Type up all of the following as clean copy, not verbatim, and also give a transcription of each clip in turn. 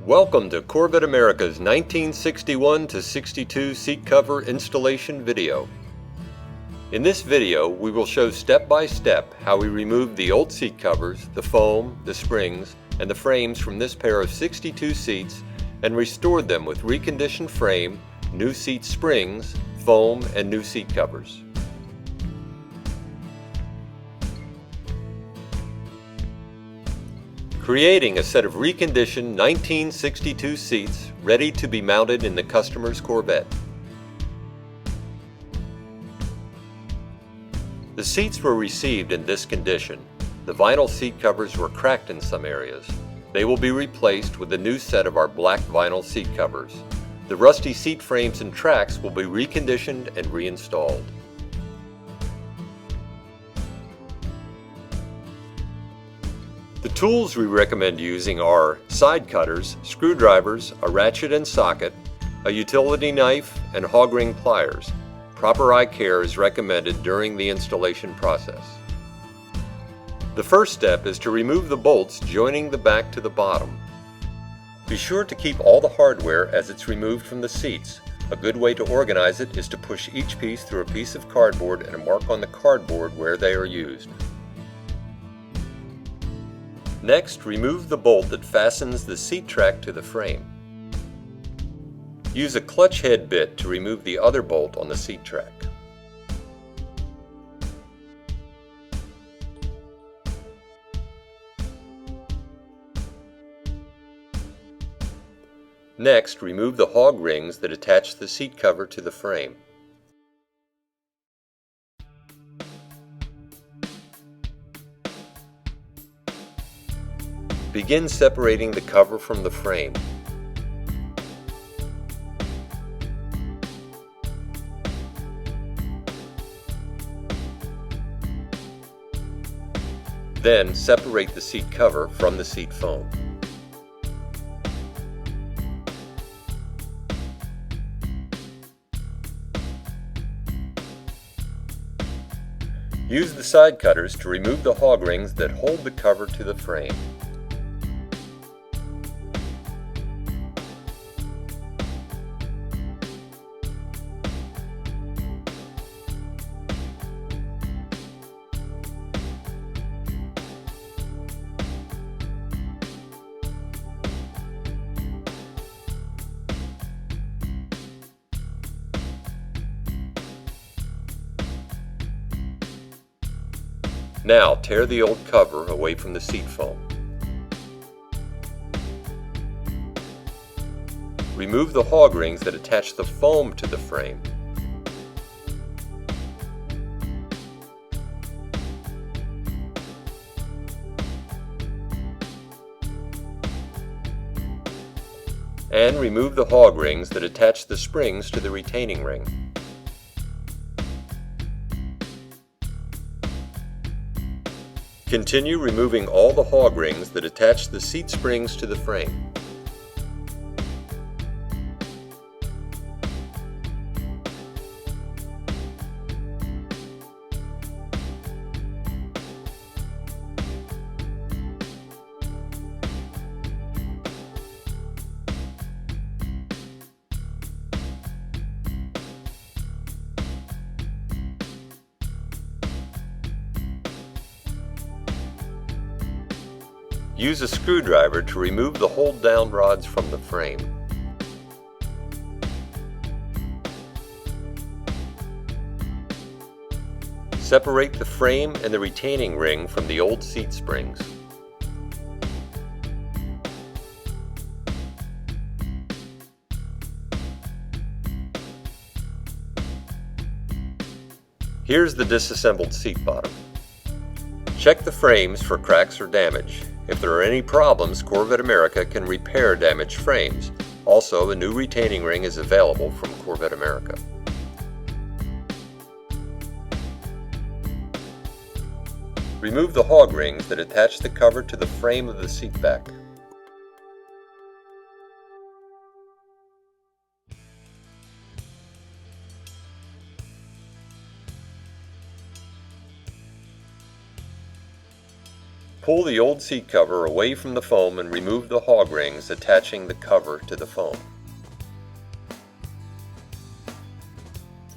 Welcome to Corvette America's 1961 to 62 seat cover installation video. In this video, we will show step by step how we removed the old seat covers, the foam, the springs, and the frames from this pair of 62 seats and restored them with reconditioned frame, new seat springs, foam, and new seat covers. Creating a set of reconditioned 1962 seats ready to be mounted in the customer's Corvette. The seats were received in this condition. The vinyl seat covers were cracked in some areas. They will be replaced with a new set of our black vinyl seat covers. The rusty seat frames and tracks will be reconditioned and reinstalled. The tools we recommend using are side cutters, screwdrivers, a ratchet and socket, a utility knife, and hog ring pliers. Proper eye care is recommended during the installation process. The first step is to remove the bolts joining the back to the bottom. Be sure to keep all the hardware as it's removed from the seats. A good way to organize it is to push each piece through a piece of cardboard and mark on the cardboard where they are used. Next, remove the bolt that fastens the seat track to the frame. Use a clutch head bit to remove the other bolt on the seat track. Next, remove the hog rings that attach the seat cover to the frame. Begin separating the cover from the frame. Then separate the seat cover from the seat foam. Use the side cutters to remove the hog rings that hold the cover to the frame. Now tear the old cover away from the seat foam. Remove the hog rings that attach the foam to the frame. And remove the hog rings that attach the springs to the retaining ring. Continue removing all the hog rings that attach the seat springs to the frame. Use a screwdriver to remove the hold-down rods from the frame. Separate the frame and the retaining ring from the old seat springs. Here's the disassembled seat bottom. Check the frames for cracks or damage. If there are any problems, Corvette America can repair damaged frames. Also, a new retaining ring is available from Corvette America. Remove the hog rings that attach the cover to the frame of the seat back. Pull the old seat cover away from the foam and remove the hog rings attaching the cover to the foam.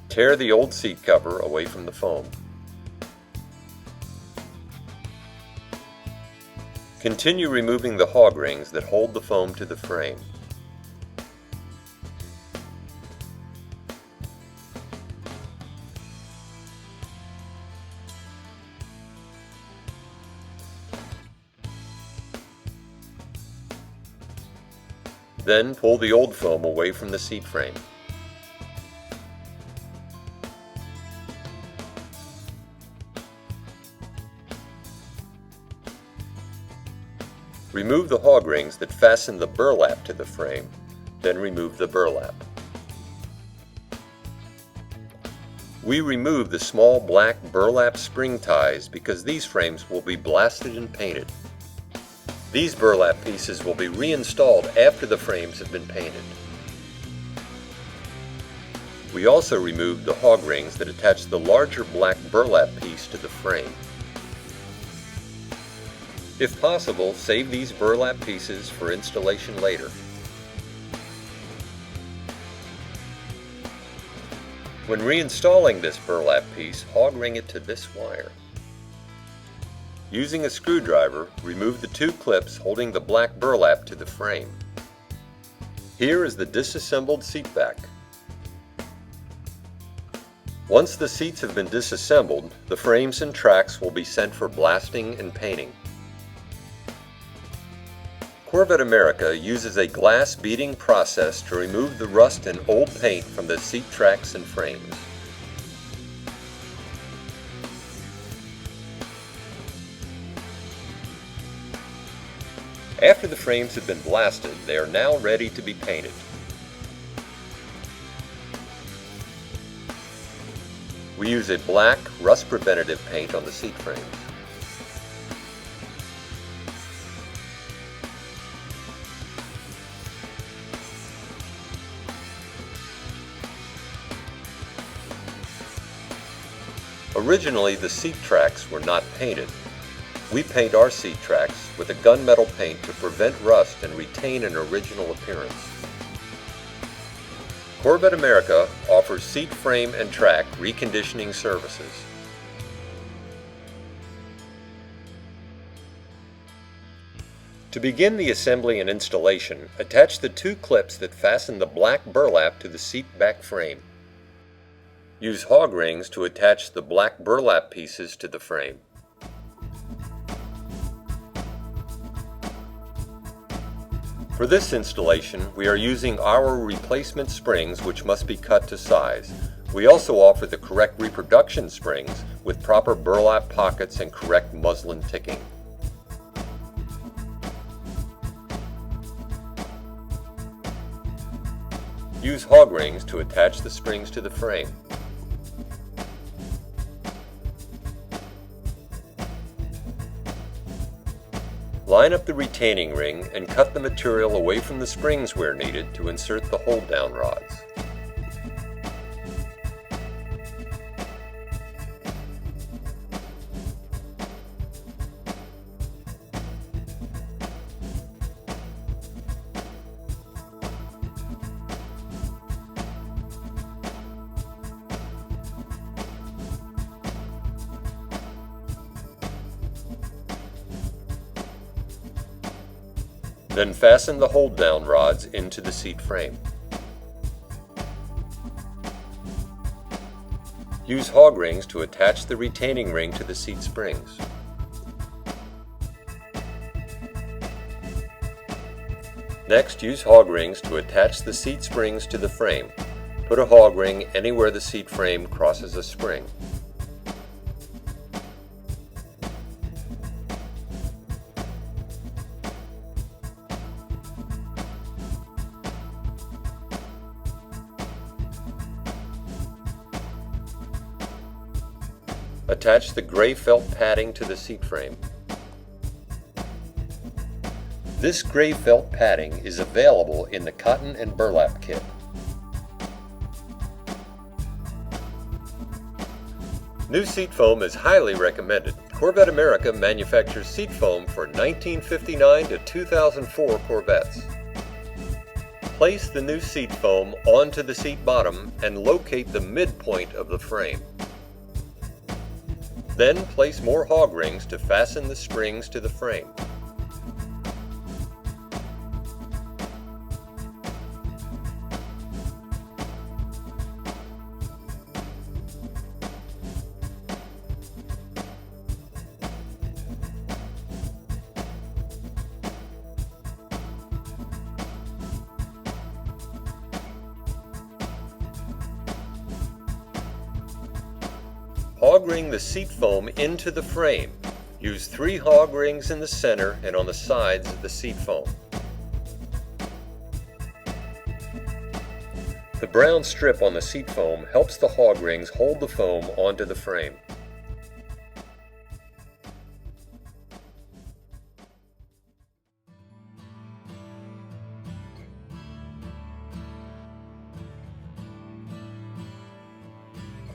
Tear the old seat cover away from the foam. Continue removing the hog rings that hold the foam to the frame. Then pull the old foam away from the seat frame. Remove the hog rings that fasten the burlap to the frame, then remove the burlap. We remove the small black burlap spring ties because these frames will be blasted and painted. These burlap pieces will be reinstalled after the frames have been painted. We also removed the hog rings that attach the larger black burlap piece to the frame. If possible, save these burlap pieces for installation later. When reinstalling this burlap piece, hog ring it to this wire. Using a screwdriver, remove the two clips holding the black burlap to the frame. Here is the disassembled seat back. Once the seats have been disassembled, the frames and tracks will be sent for blasting and painting. Corvette America uses a glass beading process to remove the rust and old paint from the seat tracks and frames. After the frames have been blasted, they are now ready to be painted. We use a black, rust-preventative paint on the seat frames. Originally, the seat tracks were not painted. We paint our seat tracks with a gunmetal paint to prevent rust and retain an original appearance. Corvette America offers seat frame and track reconditioning services. To begin the assembly and installation, attach the two clips that fasten the black burlap to the seat back frame. Use hog rings to attach the black burlap pieces to the frame. For this installation, we are using our replacement springs, which must be cut to size. We also offer the correct reproduction springs with proper burlap pockets and correct muslin ticking. Use hog rings to attach the springs to the frame. Line up the retaining ring and cut the material away from the springs where needed to insert the hold-down rods. Then fasten the hold-down rods into the seat frame. Use hog rings to attach the retaining ring to the seat springs. Next, use hog rings to attach the seat springs to the frame. Put a hog ring anywhere the seat frame crosses a spring. Attach the gray felt padding to the seat frame. This gray felt padding is available in the cotton and burlap kit. New seat foam is highly recommended. Corvette America manufactures seat foam for 1959 to 2004 Corvettes. Place the new seat foam onto the seat bottom and locate the midpoint of the frame. Then place more hog rings to fasten the springs to the frame. Hog ring the seat foam into the frame. Use 3 hog rings in the center and on the sides of the seat foam. The brown strip on the seat foam helps the hog rings hold the foam onto the frame.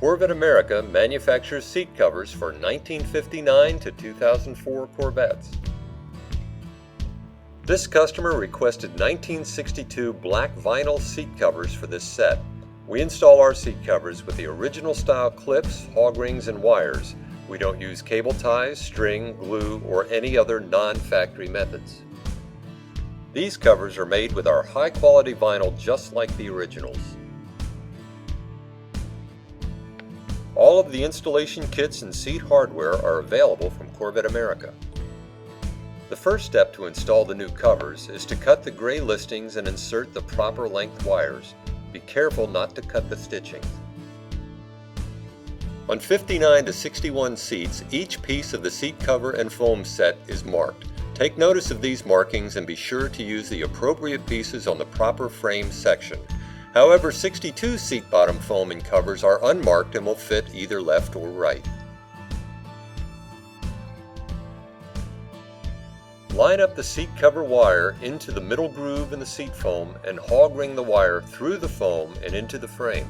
Corvette America manufactures seat covers for 1959 to 2004 Corvettes. This customer requested 1962 black vinyl seat covers for this set. We install our seat covers with the original style clips, hog rings, and wires. We don't use cable ties, string, glue, or any other non-factory methods. These covers are made with our high-quality vinyl just like the originals. All of the installation kits and seat hardware are available from Corvette America. The first step to install the new covers is to cut the gray listings and insert the proper length wires. Be careful not to cut the stitching. On 59 to 61 seats, each piece of the seat cover and foam set is marked. Take notice of these markings and be sure to use the appropriate pieces on the proper frame section. However, 62 seat bottom foam and covers are unmarked and will fit either left or right. Line up the seat cover wire into the middle groove in the seat foam and hog ring the wire through the foam and into the frame.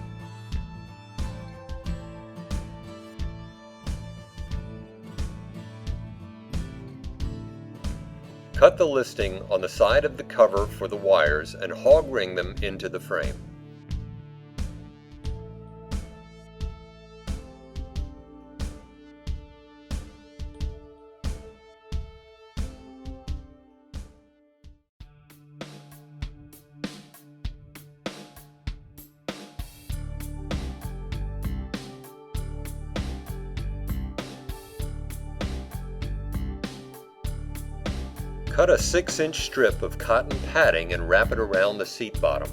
Cut the listing on the side of the cover for the wires and hog ring them into the frame. Cut a 6-inch strip of cotton padding and wrap it around the seat bottom.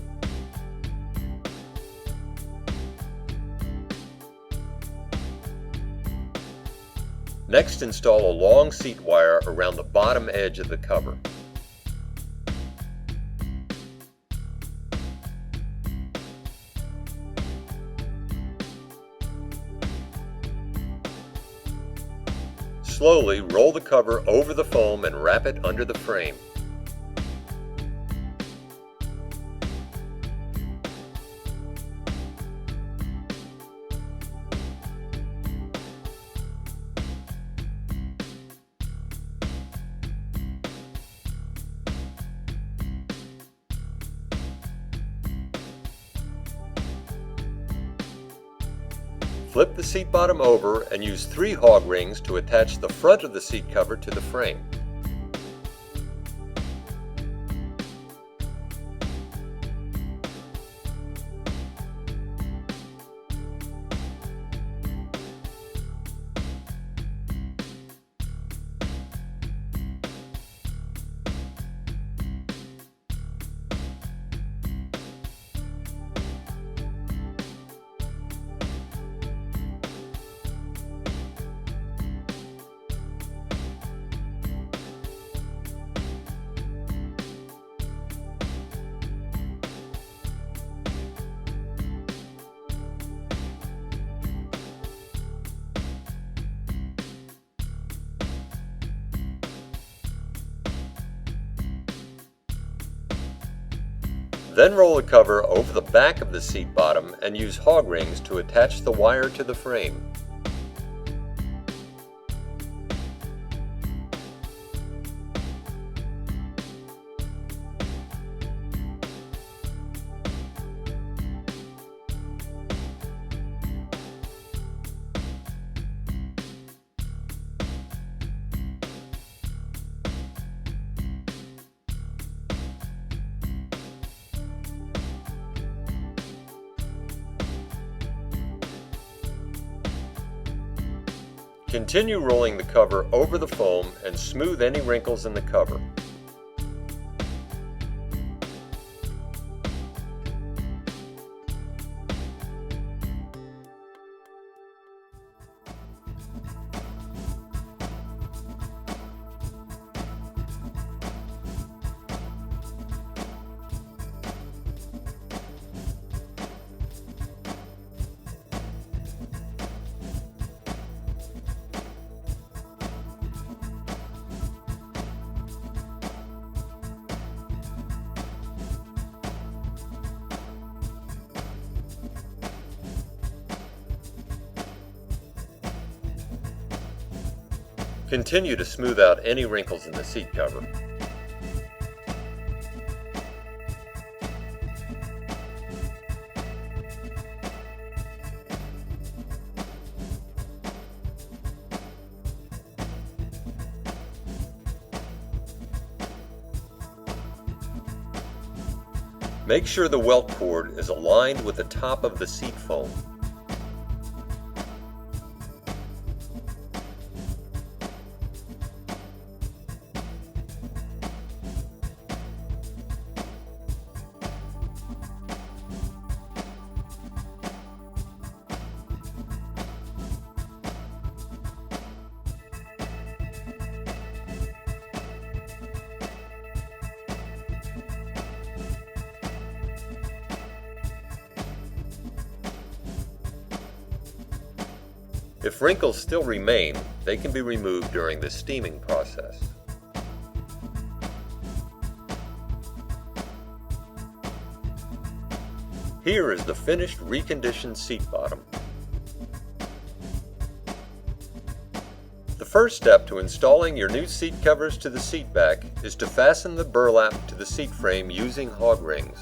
Next, install a long seat wire around the bottom edge of the cover. Slowly roll the cover over the foam and wrap it under the frame. Flip the seat bottom over and use 3 hog rings to attach the front of the seat cover to the frame. Then roll the cover over the back of the seat bottom and use hog rings to attach the wire to the frame. Continue rolling the cover over the foam and smooth any wrinkles in the cover. Continue to smooth out any wrinkles in the seat cover. Make sure the welt cord is aligned with the top of the seat foam. If wrinkles still remain, they can be removed during the steaming process. Here is the finished reconditioned seat bottom. The first step to installing your new seat covers to the seat back is to fasten the burlap to the seat frame using hog rings.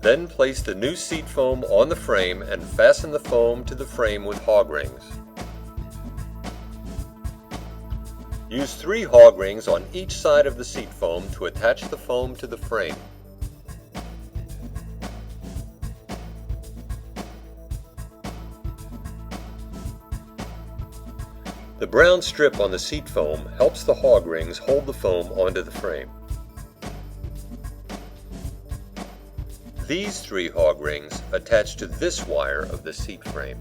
Then place the new seat foam on the frame and fasten the foam to the frame with hog rings. Use 3 hog rings on each side of the seat foam to attach the foam to the frame. The brown strip on the seat foam helps the hog rings hold the foam onto the frame. These 3 hog rings attach to this wire of the seat frame.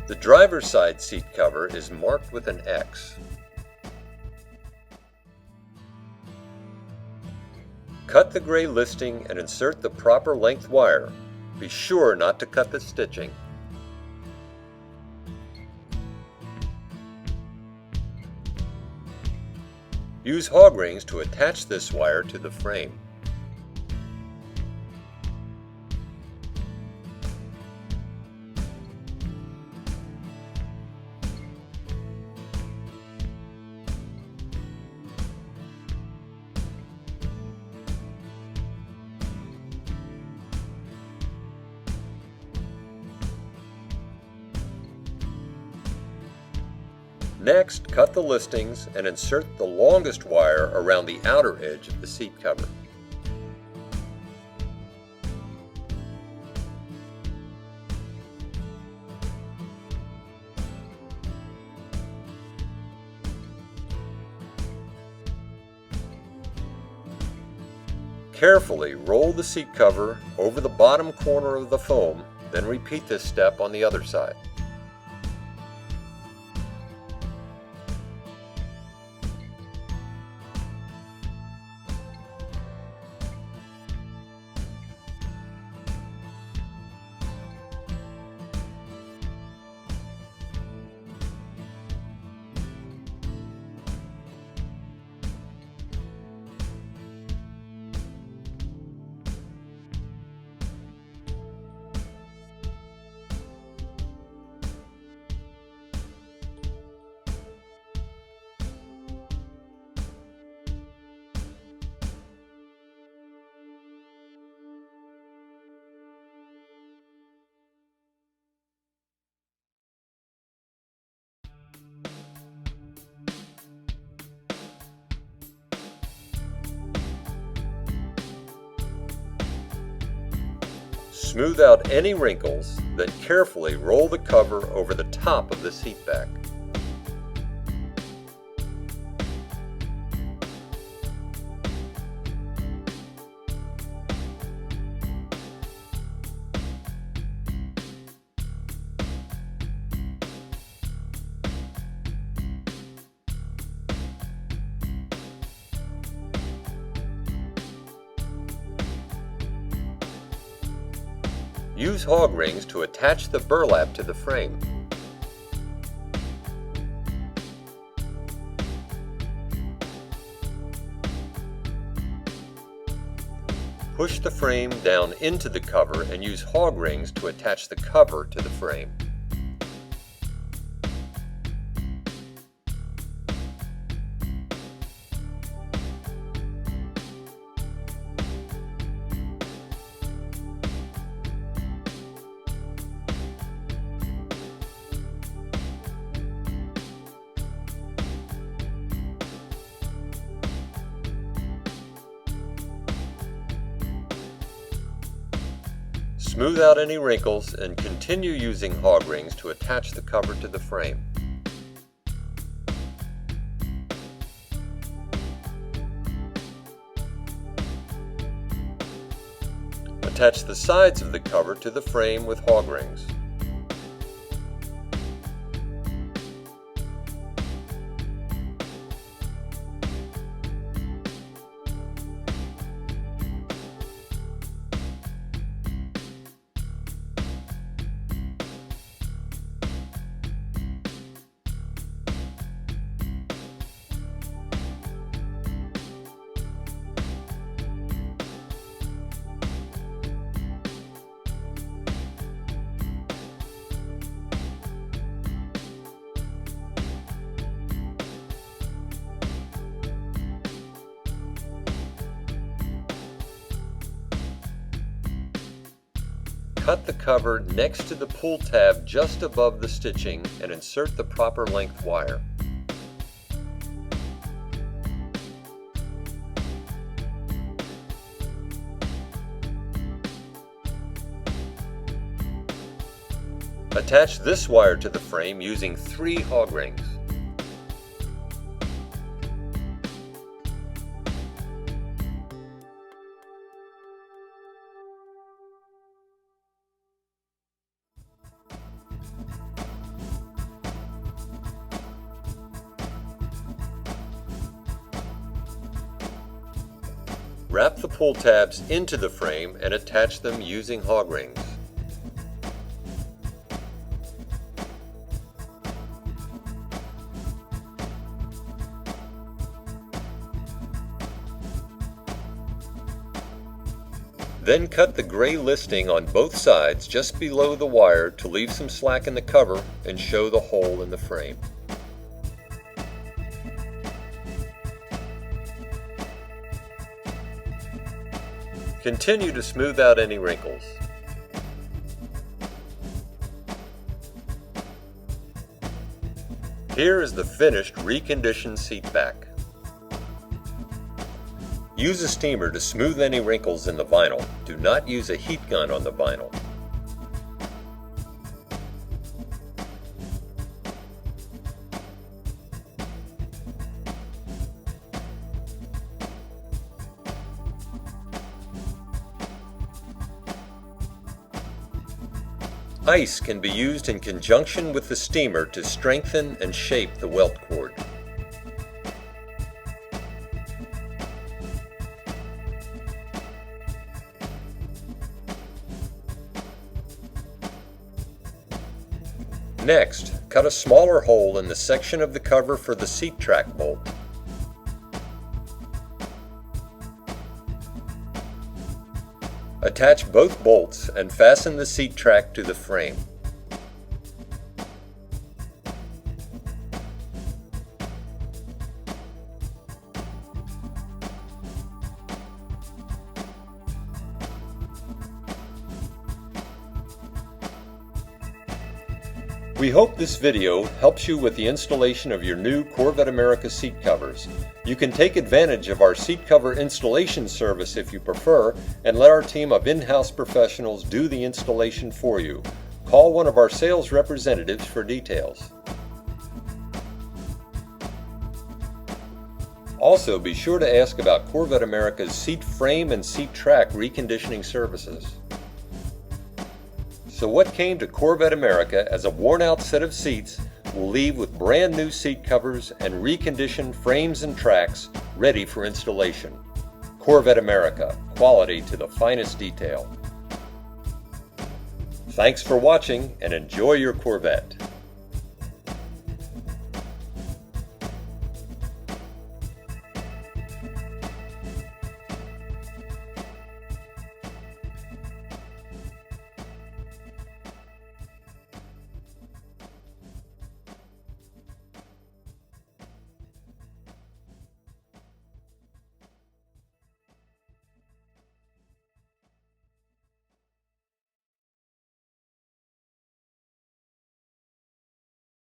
The driver's side seat cover is marked with an X. Cut the gray listing and insert the proper length wire. Be sure not to cut the stitching. Use hog rings to attach this wire to the frame. Next, cut the listings and insert the longest wire around the outer edge of the seat cover. Carefully roll the seat cover over the bottom corner of the foam, then repeat this step on the other side. Smooth out any wrinkles, then carefully roll the cover over the top of the seat back. Use hog rings to attach the burlap to the frame. Push the frame down into the cover and use hog rings to attach the cover to the frame. Smooth out any wrinkles and continue using hog rings to attach the cover to the frame. Attach the sides of the cover to the frame with hog rings. Cut the cover next to the pull tab just above the stitching and insert the proper length wire. Attach this wire to the frame using 3 hog rings. Wrap the pull tabs into the frame and attach them using hog rings. Then cut the gray listing on both sides just below the wire to leave some slack in the cover and show the hole in the frame. Continue to smooth out any wrinkles. Here is the finished reconditioned seat back. Use a steamer to smooth any wrinkles in the vinyl. Do not use a heat gun on the vinyl. Ice can be used in conjunction with the steamer to strengthen and shape the welt cord. Next, cut a smaller hole in the section of the cover for the seat track bolt. Attach both bolts and fasten the seat track to the frame. We hope this video helps you with the installation of your new Corvette America seat covers. You can take advantage of our seat cover installation service if you prefer, and let our team of in-house professionals do the installation for you. Call one of our sales representatives for details. Also, be sure to ask about Corvette America's seat frame and seat track reconditioning services. So what came to Corvette America as a worn-out set of seats will leave with brand new seat covers and reconditioned frames and tracks ready for installation. Corvette America, quality to the finest detail. Thanks for watching and enjoy your Corvette.